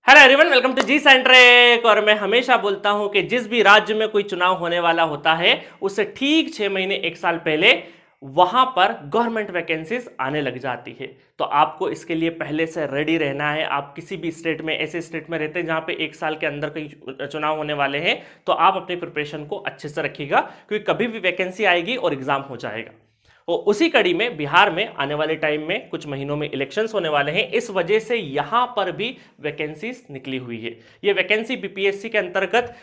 Hello everyone, welcome to G Centric. और मैं हमेशा बोलता हूं कि जिस भी राज्य में कोई चुनाव होने वाला होता है उससे ठीक 6 महीने 1 साल पहले वहां पर गवर्नमेंट वैकेंसीज आने लग जाती है। तो आपको इसके लिए पहले से रेडी रहना है। आप किसी भी स्टेट में, ऐसे स्टेट में रहते हैं जहां पे 1 साल के अंदर कई चुनाव होने वाले हैं, तो आप अपनी प्रिपरेशन को अच्छे से रखिएगा, क्योंकि कभी भी वैकेंसी आएगी और एग्जाम हो जाएगा। और उसी कड़ी में बिहार में आने वाले टाइम में कुछ महीनों में इलेक्शंस होने वाले हैं, इस वजह से यहां पर भी वैकेंसीज निकली हुई है। ये वैकेंसी बीपीएससी के अंतर्गत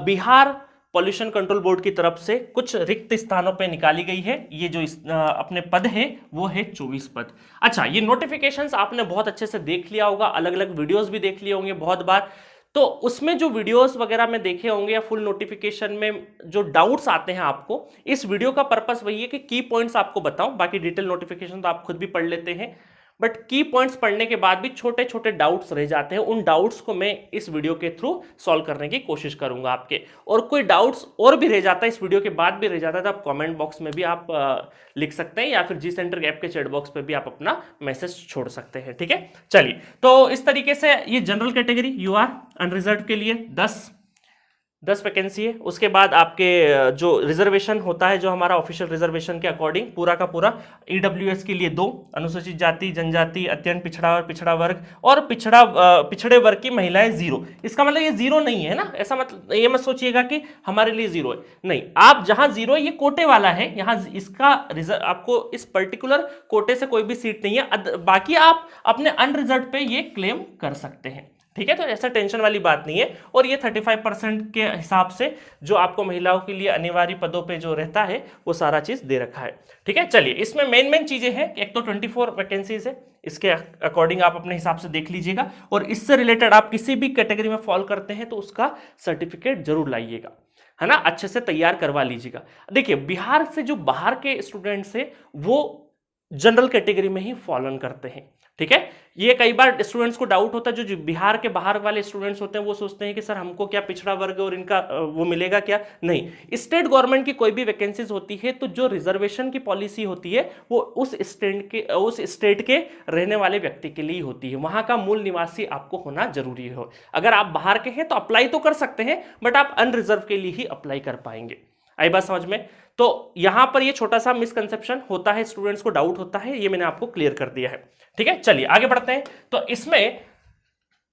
बिहार पॉल्यूशन कंट्रोल बोर्ड की तरफ से कुछ रिक्त स्थानों पे निकाली गई है। ये जो अपने पद है वो है 24 पद। अच्छा, ये नोटिफिकेशंस आपने बहुत अच्छे से देख लिया होगा, अलग अलग वीडियोस भी देख लिए होंगे बहुत बार। तो उसमें जो वीडियोस वगैरह में देखे होंगे या फुल नोटिफिकेशन में जो डाउट्स आते हैं आपको, इस वीडियो का पर्पस वही है कि की पॉइंट्स आपको बताऊं। बाकी डिटेल नोटिफिकेशन तो आप खुद भी पढ़ लेते हैं, बट की पॉइंट्स पढ़ने के बाद भी छोटे छोटे डाउट्स रह जाते हैं। उन डाउट्स को मैं इस वीडियो के थ्रू सॉल्व करने की कोशिश करूंगा आपके। और कोई डाउट्स और भी रह जाता है, इस वीडियो के बाद भी रह जाता है, तो आप कमेंट बॉक्स में भी आप लिख सकते हैं, या फिर जी सेंटर ऐप के चैट बॉक्स पे भी आप अपना मैसेज छोड़ सकते हैं। ठीक है, चलिए। तो इस तरीके से ये जनरल कैटेगरी यूआर अनरिजर्व के लिए 10 वैकेंसी है। उसके बाद आपके जो रिजर्वेशन होता है, जो हमारा ऑफिशियल रिजर्वेशन के अकॉर्डिंग पूरा का पूरा, ईडब्ल्यूएस के लिए 2, अनुसूचित जाति जनजाति अत्यंत पिछड़ा वर्ग और पिछड़े वर्ग की महिलाएं 0। इसका मतलब ये 0 नहीं है ना, ऐसा मतलब ये मत सोचिएगा कि हमारे लिए 0 है, नहीं। आप जहां 0 है ये कोटे वाला है, यहां इसका आपको इस पर्टिकुलर कोटे से कोई भी सीट नहीं है, बाकी आप अपने अनरिजर्व पे ये क्लेम कर सकते हैं। ठीक है, तो ऐसा टेंशन वाली बात नहीं है। और ये 35% के हिसाब से जो आपको महिलाओं के लिए अनिवार्य पदों पे जो रहता है वो सारा चीज दे रखा है। ठीक है, चलिए। इसमें मेन चीजें हैं, एक तो 24 वैकेंसीज है, इसके अकॉर्डिंग आप अपने हिसाब से देख लीजिएगा। और इससे रिलेटेड आप किसी भी कैटेगरी में फॉल करते हैं तो उसका सर्टिफिकेट जरूर लाइएगा, है ना, अच्छे से तैयार करवा लीजिएगा। देखिए, बिहार से जो बाहर के स्टूडेंट्स है वो जनरल कैटेगरी में ही फॉलो करते हैं। ठीक है, ये कई बार स्टूडेंट्स को डाउट होता है, जो बिहार के बाहर वाले स्टूडेंट्स होते हैं वो सोचते हैं कि सर हमको क्या पिछड़ा वर्ग और इनका वो मिलेगा क्या। नहीं, स्टेट गवर्नमेंट की कोई भी वैकेंसीज होती है तो जो रिजर्वेशन की पॉलिसी होती है वो उस स्टेट के रहने वाले व्यक्ति के लिए होती है। वहां का मूल निवासी आपको होना जरूरी हो। अगर आप बाहर के हैं तो अप्लाई तो कर सकते हैं, बट आप अनरिजर्व के लिए ही अप्लाई कर पाएंगे। आई बात समझ में? तो यहां पर ये छोटा सा मिसकंसेप्शन होता है, स्टूडेंट्स को डाउट होता है, ये मैंने आपको क्लियर कर दिया है। ठीक है, चलिए आगे बढ़ते हैं। तो इसमें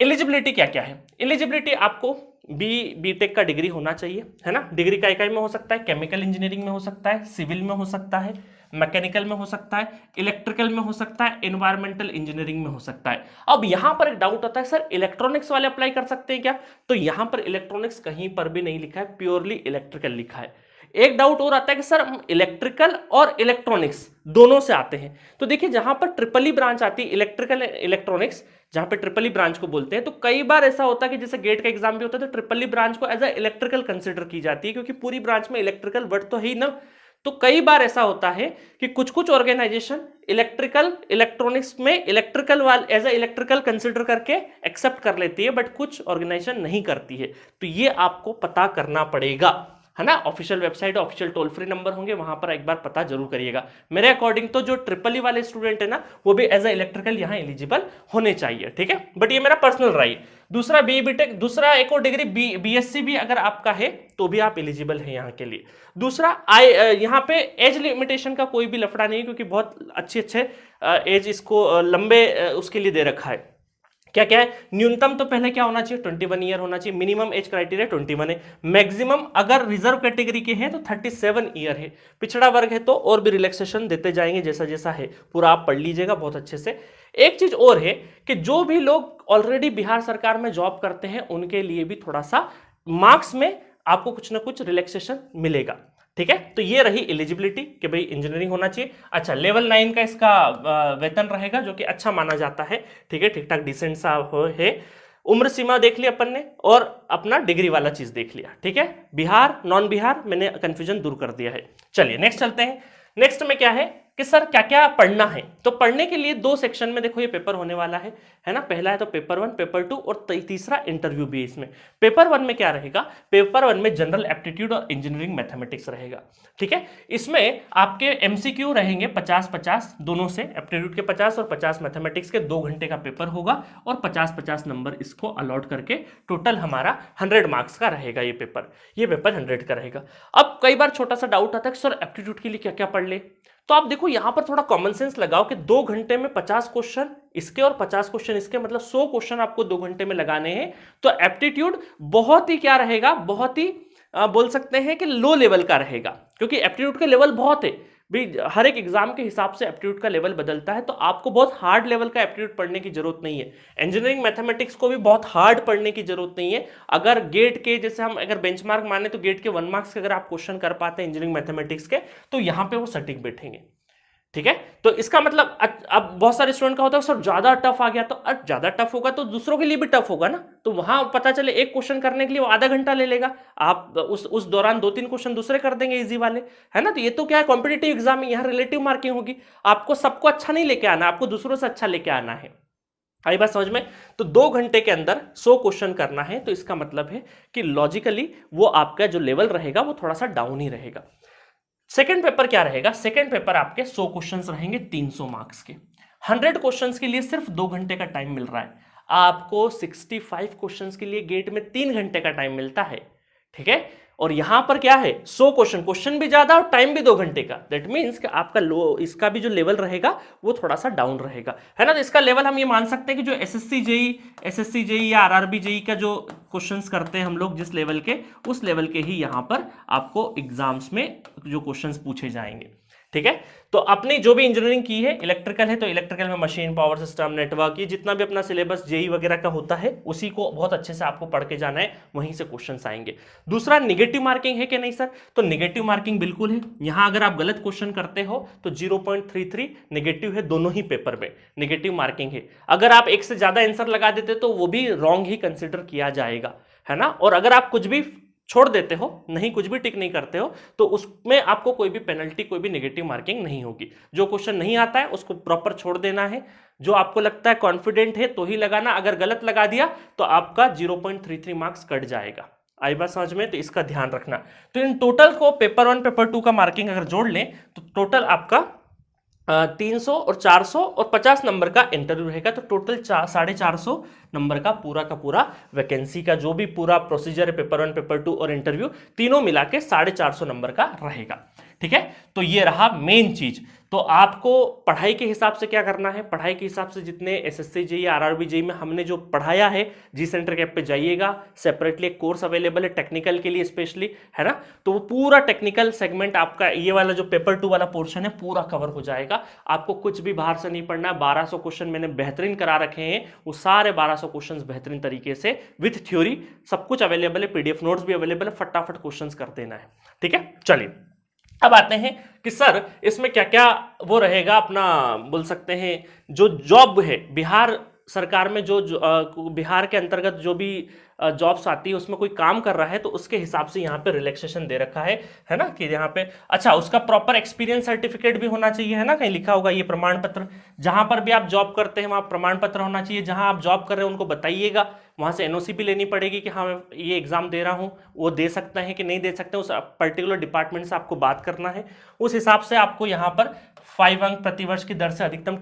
एलिजिबिलिटी क्या क्या है? एलिजिबिलिटी आपको बीटेक का डिग्री होना चाहिए, है ना। डिग्री का इकाई में हो सकता है, केमिकल इंजीनियरिंग में हो सकता है, सिविल में हो सकता है, मैकेनिकल में हो सकता है, इलेक्ट्रिकल में हो सकता है, एनवायरमेंटल इंजीनियरिंग में हो सकता है। अब यहां पर एक डाउट आता है, सर इलेक्ट्रॉनिक्स वाले अप्लाई कर सकते हैं क्या? तो यहां पर इलेक्ट्रॉनिक्स कहीं पर भी नहीं लिखा है, प्योरली इलेक्ट्रिकल लिखा है। एक डाउट और आता है कि सर इलेक्ट्रिकल और इलेक्ट्रॉनिक्स दोनों से आते हैं। तो देखिए, जहां पर ट्रिपल ई ब्रांच आती है, इलेक्ट्रिकल इलेक्ट्रॉनिक्स, जहां पे ट्रिपल ई ब्रांच को बोलते हैं, तो कई बार ऐसा होता है कि जैसे गेट का एग्जाम भी होता है तो ट्रिपल ई ब्रांच को एज ए इलेक्ट्रिकल कंसिडर की जाती है, क्योंकि पूरी ब्रांच में इलेक्ट्रिकल वर्ड तो है ही ना। तो कई बार ऐसा होता है कि कुछ ऑर्गेनाइजेशन इलेक्ट्रिकल इलेक्ट्रॉनिक्स में इलेक्ट्रिकल वाले एज ए इलेक्ट्रिकल कंसिडर करके एक्सेप्ट कर लेती है, बट कुछ ऑर्गेनाइजेशन नहीं करती है। तो ये आपको पता करना पड़ेगा, है ना। Official website, official toll free number होंगे, वहां पर एक बार पता जरूर करिएगा। मेरे अकॉर्डिंग तो जो ट्रिपल ई वाले स्टूडेंट है ना, वो भी एज ए इलेक्ट्रिकल यहां एलिजिबल होने चाहिए। ठीक है, बट ये मेरा पर्सनल राय है। दूसरा बीटेक, दूसरा एक और डिग्री बीएससी भी अगर आपका है तो भी आप एलिजिबल है यहाँ के लिए। दूसरा यहाँ पे एज लिमिटेशन का कोई भी लफड़ा नहीं, क्योंकि बहुत अच्छे एज इसको लंबे उसके लिए दे रखा है। क्या क्या है? न्यूनतम तो पहले क्या होना चाहिए, 21 ईयर होना चाहिए। मिनिमम एज क्राइटेरिया 21 है। मैक्सिमम अगर रिजर्व कैटेगरी के हैं तो 37 ईयर है। पिछड़ा वर्ग है तो और भी रिलैक्सेशन देते जाएंगे जैसा जैसा है, पूरा आप पढ़ लीजिएगा बहुत अच्छे से। एक चीज और है कि जो भी लोग ऑलरेडी बिहार सरकार में जॉब करते हैं उनके लिए भी थोड़ा सा मार्क्स में आपको कुछ ना कुछ रिलैक्सेशन मिलेगा। ठीक है, तो ये रही एलिजिबिलिटी कि भाई इंजीनियरिंग होना चाहिए। अच्छा, लेवल 9 का इसका वेतन रहेगा, जो कि अच्छा माना जाता है। ठीक है, ठीक ठाक डिसेंट सा है। उम्र सीमा देख लिया अपन ने, और अपना डिग्री वाला चीज देख लिया। ठीक है, बिहार नॉन बिहार मैंने कंफ्यूजन दूर कर दिया है। चलिए नेक्स्ट चलते हैं। नेक्स्ट में क्या है कि सर क्या क्या पढ़ना है। तो पढ़ने के लिए दो सेक्शन में देखो ये पेपर होने वाला है ना। पहला है तो पेपर 1, पेपर 2 और तीसरा इंटरव्यू भी है इसमें। पेपर 1 में क्या रहेगा, पेपर 1 में जनरल एप्टीट्यूड और इंजीनियरिंग मैथमेटिक्स रहेगा, ठीक है। इसमें आपके एमसीक्यू रहेंगे 50-50 दोनों से, एप्टीट्यूड के 50 और 50 मैथमेटिक्स के, 2 घंटे का पेपर होगा और 50-50 नंबर इसको अलॉट करके टोटल हमारा 100 मार्क्स का रहेगा ये पेपर 100 का रहेगा। अब कई बार छोटा सा डाउट आता है कि सर एप्टीट्यूड के लिए क्या क्या पढ़ ले। तो आप देखो यहां पर थोड़ा कॉमन सेंस लगाओ कि 2 घंटे में 50 क्वेश्चन इसके और 50 क्वेश्चन इसके, मतलब 100 क्वेश्चन आपको 2 घंटे में लगाने हैं। तो एप्टीट्यूड बहुत ही क्या रहेगा, बहुत ही बोल सकते हैं कि लो लेवल का रहेगा, क्योंकि एप्टीट्यूड के लेवल बहुत है भी, हर एक एग्जाम के हिसाब से एप्टीट्यूड का लेवल बदलता है। तो आपको बहुत हार्ड लेवल का एप्टीट्यूड पढ़ने की जरूरत नहीं है। इंजीनियरिंग मैथमेटिक्स को भी बहुत हार्ड पढ़ने की जरूरत नहीं है। अगर गेट के जैसे हम अगर बेंचमार्क माने तो गेट के 1 मार्क्स के अगर आप क्वेश्चन कर पाते हैं इंजीनियरिंग मैथमेटिक्स के, तो यहां पे वो सटीक बैठेंगे, ठीक है। तो इसका मतलब अब बहुत सारे स्टूडेंट का होता है सर ज्यादा टफ आ गया, तो ज्यादा टफ होगा तो दूसरों के लिए भी टफ होगा ना। तो वहां पता चले एक क्वेश्चन करने के लिए वो आधा घंटा ले लेगा, आप उस दौरान 2-3 क्वेश्चन दूसरे कर देंगे इजी वाले, है ना। तो ये तो क्या है, कॉम्पिटिटिव एग्जाम है, यहाँ रिलेटिव मार्किंग होगी। आपको सबको अच्छा नहीं लेके आना, आपको दूसरों से अच्छा लेके आना है। आई बात समझ में। तो 2 घंटे के अंदर 100 क्वेश्चन करना है, तो इसका मतलब है कि लॉजिकली वो आपका जो लेवल रहेगा वो थोड़ा सा डाउन ही रहेगा। सेकेंड पेपर क्या रहेगा, सेकेंड पेपर आपके 100 क्वेश्चंस रहेंगे 300 मार्क्स के। 100 क्वेश्चंस के लिए सिर्फ 2 घंटे का टाइम मिल रहा है, आपको 65 क्वेश्चंस के लिए गेट में 3 घंटे का टाइम मिलता है, ठीक है। और यहां पर क्या है, 100 क्वेश्चन भी ज्यादा और टाइम भी 2 घंटे का। दैट मीन्स कि आपका इसका भी जो लेवल रहेगा वो थोड़ा सा डाउन रहेगा, है ना। तो इसका लेवल हम ये मान सकते हैं कि जो एसएससी जेई या आरआरबी जेई का जो क्वेश्चंस करते हैं हम लोग जिस लेवल के, उस लेवल के ही यहां पर आपको एग्जाम्स में जो क्वेश्चंस पूछे जाएंगे, ठीक है। तो अपनी जो भी इंजीनियरिंग की है, इलेक्ट्रिकल है तो इलेक्ट्रिकल में मशीन, पावर सिस्टम, नेटवर्क, ये जितना भी अपना सिलेबस जेई वगैरह का होता है उसी को बहुत अच्छे से आपको पढ़ के जाना है, वहीं से क्वेश्चंस आएंगे। दूसरा, निगेटिव मार्किंग है कि नहीं सर, तो निगेटिव मार्किंग बिल्कुल है। यहां अगर आप गलत क्वेश्चन करते हो तो 0.33 निगेटिव है, दोनों ही पेपर में निगेटिव मार्किंग है। अगर आप एक से ज्यादा आंसर लगा देते तो वो भी रॉन्ग ही कंसिडर किया जाएगा, है ना। और अगर आप कुछ भी छोड़ देते हो, नहीं कुछ भी टिक नहीं करते हो, तो उसमें आपको कोई भी पेनल्टी, कोई भी नेगेटिव मार्किंग नहीं होगी। जो क्वेश्चन नहीं आता है उसको प्रॉपर छोड़ देना है, जो आपको लगता है कॉन्फिडेंट है तो ही लगाना, अगर गलत लगा दिया तो आपका 0.33 मार्क्स कट जाएगा। आई बात समझ में, तो इसका ध्यान रखना। तो इन टोटल को पेपर 1 पेपर 2 का मार्किंग अगर जोड़ लें तो टोटल आपका 300 और 400 और 50 नंबर का इंटरव्यू रहेगा। तो टोटल 450 नंबर का पूरा वैकेंसी का जो भी पूरा प्रोसीजर है, पेपर 1 पेपर 2 और इंटरव्यू तीनों मिला के 450 नंबर का रहेगा, ठीक है। तो ये रहा मेन चीज। तो आपको पढ़ाई के हिसाब से क्या करना है, पढ़ाई के हिसाब से जितने एसएससी जेईई आरआरबी जेईई में हमने जो पढ़ाया है, जी सेंटर कैप पे जाइएगा, सेपरेटली एक कोर्स अवेलेबल है टेक्निकल के लिए स्पेशली, है ना। तो वो पूरा टेक्निकल सेगमेंट आपका ये वाला जो पेपर 2 वाला पोर्शन है पूरा कवर हो जाएगा। आपको कुछ भी बाहर से नहीं पढ़ना। 1200 क्वेश्चन मैंने बेहतरीन करा रखे हैं, वो सारे 1200 क्वेश्चन बेहतरीन तरीके से विथ थ्योरी सब कुछ अवेलेबल है, पीडीएफ नोट्स भी अवेलेबल है, फटाफट क्वेश्चन कर देना है, ठीक है। चलिए अब आते हैं कि सर इसमें क्या क्या वो रहेगा अपना, बोल सकते हैं जो जॉब है बिहार सरकार में, जो बिहार के अंतर्गत जो भी जॉब्स आती है उसमें कोई काम कर रहा है तो उसके हिसाब से यहाँ पे रिलैक्सेशन दे रखा है ना। कि यहाँ पे अच्छा उसका प्रॉपर एक्सपीरियंस सर्टिफिकेट भी होना चाहिए, है ना, कहीं लिखा होगा ये प्रमाण पत्र। जहां पर भी आप जॉब करते हैं वहां प्रमाण पत्र होना चाहिए। जहां आप जॉब कर रहे हैं उनको बताइएगा, वहां से एनओसी भी लेनी पड़ेगी कि हाँ मैं ये एग्जाम दे रहा हूँ, वो दे सकते हैं कि नहीं दे सकते, उस पर्टिकुलर डिपार्टमेंट से आपको बात करना है। उस हिसाब से आपको यहाँ पर 5 अंक प्रति वर्ष की दर से अधिकतम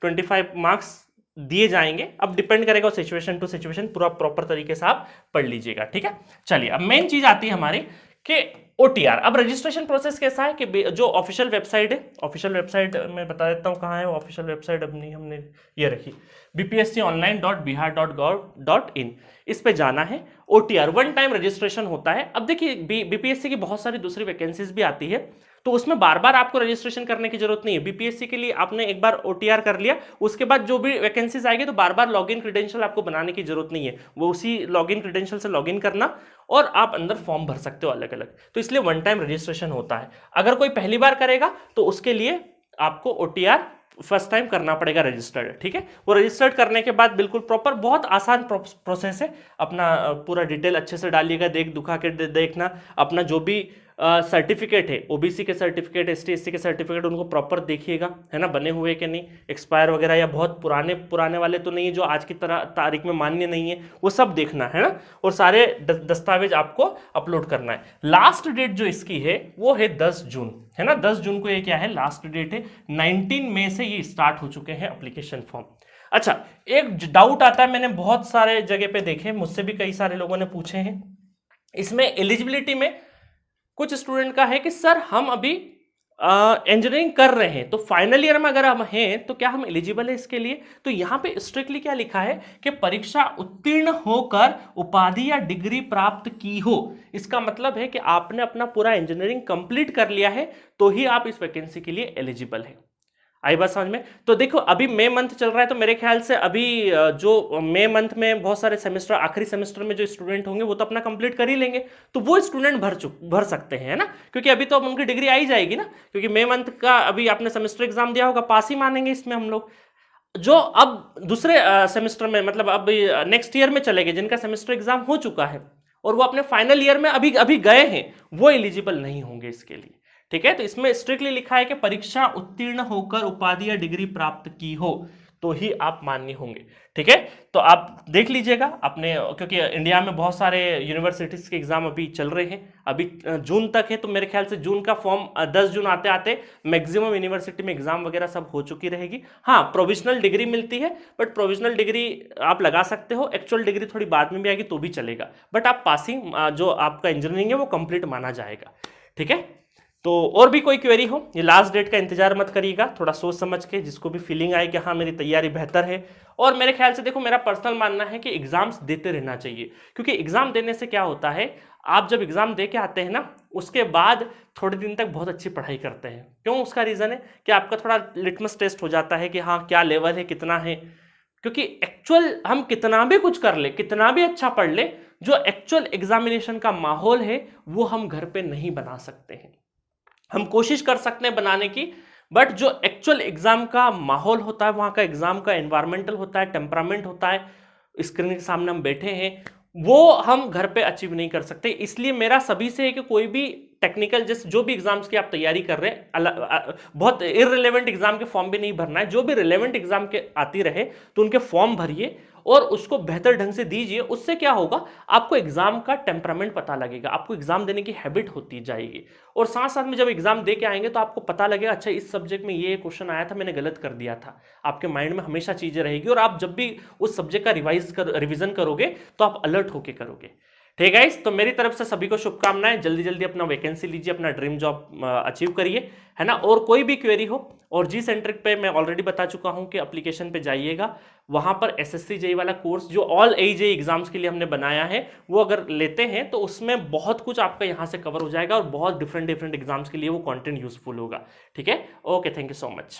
25 मार्क्स दिए जाएंगे। अब डिपेंड करेगा सिचुएशन टू सिचुएशन, पूरा प्रॉपर तरीके से आप पढ़ लीजिएगा, ठीक है। चलिए अब मेन चीज आती है हमारी कि ओटीआर। अब रजिस्ट्रेशन प्रोसेस कैसा है कि जो ऑफिशियल वेबसाइट है, ऑफिशियल वेबसाइट मैं बता देता हूँ कहाँ है ऑफिशियल वेबसाइट, अपनी हमने ये रखी bpsconline.bihar.gov.in, इस पे जाना है। ओटीआर 1 टाइम रजिस्ट्रेशन होता है। अब देखिए बीपीएससी की बहुत सारी दूसरी वैकेंसीज भी आती है, तो उसमें बार बार आपको रजिस्ट्रेशन करने की जरूरत नहीं है। बीपीएससी के लिए आपने एक बार ओटीआर कर लिया, उसके बाद जो भी वैकेंसीज आएगी तो बार बार लॉगिन क्रेडेंशियल आपको बनाने की जरूरत नहीं है, वो उसी लॉगिन क्रेडेंशियल से लॉगिन करना और आप अंदर फॉर्म भर सकते हो अलग अलग। तो इसलिए 1 टाइम रजिस्ट्रेशन होता है। अगर कोई पहली बार करेगा तो उसके लिए आपको ओटीआर फर्स्ट टाइम करना पड़ेगा रजिस्टर्ड, ठीक है। वो रजिस्टर्ड करने के बाद बिल्कुल प्रॉपर, बहुत आसान प्रोसेस है। अपना पूरा डिटेल अच्छे से डालिएगा, देख दुखा के देखना, अपना जो भी सर्टिफिकेट है, ओबीसी के सर्टिफिकेट, एसटी एससी के सर्टिफिकेट, उनको प्रॉपर देखिएगा, है ना, बने हुए कि नहीं, एक्सपायर वगैरह या बहुत पुराने पुराने वाले तो नहीं है जो आज की तरह तारीख में मान्य नहीं है, वो सब देखना है ना, और सारे दस्तावेज आपको अपलोड करना है। लास्ट डेट जो इसकी है वो है 10 जून, है ना, 10 जून को ये क्या है, लास्ट डेट है। 19 मई से ये स्टार्ट हो चुके हैं एप्लीकेशन फॉर्म। अच्छा, एक डाउट आता है, मैंने बहुत सारे जगह पे देखे, मुझसे भी कई सारे लोगों ने पूछे हैं, इसमें एलिजिबिलिटी में कुछ स्टूडेंट का है कि सर हम अभी इंजीनियरिंग कर रहे हैं, तो फाइनल ईयर में अगर हम हैं तो क्या हम एलिजिबल है इसके लिए? तो यहां पे स्ट्रिक्टली क्या लिखा है कि परीक्षा उत्तीर्ण होकर उपाधि या डिग्री प्राप्त की हो। इसका मतलब है कि आपने अपना पूरा इंजीनियरिंग कंप्लीट कर लिया है तो ही आप इस वैकेंसी के लिए एलिजिबल है। आई बात समझ में? तो देखो अभी मई मंथ चल रहा है, तो मेरे ख्याल से अभी जो मई मंथ में बहुत सारे सेमेस्टर, आखिरी सेमेस्टर में जो स्टूडेंट होंगे वो तो अपना कंप्लीट कर ही लेंगे, तो वो स्टूडेंट भर सकते हैं, है ना, क्योंकि अभी तो अब उनकी डिग्री आ ही जाएगी ना, क्योंकि मई मंथ का अभी आपने सेमेस्टर एग्जाम दिया होगा, पास ही मानेंगे इसमें हम लोग। जो अब दूसरे सेमेस्टर में, मतलब अब नेक्स्ट ईयर में चलेंगे, जिनका सेमेस्टर एग्जाम हो चुका है और वो अपने फाइनल ईयर में अभी अभी गए हैं, वो एलिजिबल नहीं होंगे इसके लिए। ठीक है, तो इसमें स्ट्रिक्टली लिखा है कि परीक्षा उत्तीर्ण होकर उपाधि या डिग्री प्राप्त की हो तो ही आप मान्य होंगे। ठीक है, तो आप देख लीजिएगा अपने, क्योंकि इंडिया में बहुत सारे यूनिवर्सिटीज के एग्जाम अभी चल रहे हैं, अभी जून तक है, तो मेरे ख्याल से जून का फॉर्म 10 जून आते आते मैक्सिमम यूनिवर्सिटी में एग्जाम वगैरह सब हो चुकी रहेगी। हाँ, प्रोविजनल डिग्री मिलती है, बट प्रोविजनल डिग्री आप लगा सकते हो, एक्चुअल डिग्री थोड़ी बाद में भी आएगी तो भी चलेगा, बट आप पासिंग जो आपका इंजीनियरिंग है वो कंप्लीट माना जाएगा। ठीक है, तो और भी कोई क्वेरी हो, ये लास्ट डेट का इंतजार मत करिएगा, थोड़ा सोच समझ के, जिसको भी फीलिंग आए कि हाँ मेरी तैयारी बेहतर है। और मेरे ख्याल से देखो, मेरा पर्सनल मानना है कि एग्जाम्स देते रहना चाहिए, क्योंकि एग्जाम देने से क्या होता है, आप जब एग्जाम दे के आते हैं ना, उसके बाद थोड़े दिन तक बहुत अच्छी पढ़ाई करते हैं। क्यों? उसका रीजन है कि आपका थोड़ा लिटमस टेस्ट हो जाता है कि हाँ क्या लेवल है, कितना है, क्योंकि एक्चुअल हम कितना भी कुछ कर ले, कितना भी अच्छा पढ़ ले, जो एक्चुअल एग्जामिनेशन का माहौल है वो हम घर पे नहीं बना सकते हैं। हम कोशिश कर सकते हैं बनाने की, बट जो एक्चुअल एग्जाम का माहौल होता है, वहां का एग्जाम का एनवायरमेंटल होता है, टेम्परामेंट होता है, स्क्रीन के सामने हम बैठे हैं, वो हम घर पे अचीव नहीं कर सकते। इसलिए मेरा सभी से है कि कोई भी टेक्निकल, जैसे जो भी एग्जाम्स की आप तैयारी कर रहे हैं, बहुत इररिलेवेंट एग्जाम के फॉर्म भी नहीं भरना है, जो भी रिलेवेंट एग्जाम के आती रहे तो उनके फॉर्म भरिए और उसको बेहतर ढंग से दीजिए। उससे क्या होगा, आपको एग्जाम का टेम्परामेंट पता लगेगा, आपको एग्जाम देने की हैबिट होती जाएगी, और साथ साथ में जब एग्जाम दे के आएंगे तो आपको पता लगेगा अच्छा इस सब्जेक्ट में ये क्वेश्चन आया था, मैंने गलत कर दिया था। आपके माइंड में हमेशा चीजें रहेगी, और आप जब भी उस सब्जेक्ट का रिवीजन करोगे तो आप अलर्ट होके करोगे। ठीक है गाइस, तो मेरी तरफ से सभी को शुभकामनाएं, जल्दी जल्दी अपना वैकेंसी लीजिए, अपना ड्रीम जॉब अचीव करिए, है ना। और कोई भी क्वेरी हो, और जी सेंट्रिक पे मैं ऑलरेडी बता चुका हूं कि एप्लीकेशन पे जाइएगा, वहां पर एसएससी जेई वाला कोर्स जो ऑल एजेई एग्जाम्स के लिए हमने बनाया है, वो अगर लेते हैं तो उसमें बहुत कुछ आपका यहां से कवर हो जाएगा, और बहुत डिफरेंट डिफरेंट एग्जाम्स के लिए वो कंटेंट यूजफुल होगा। ठीक है, okay, thank you so much.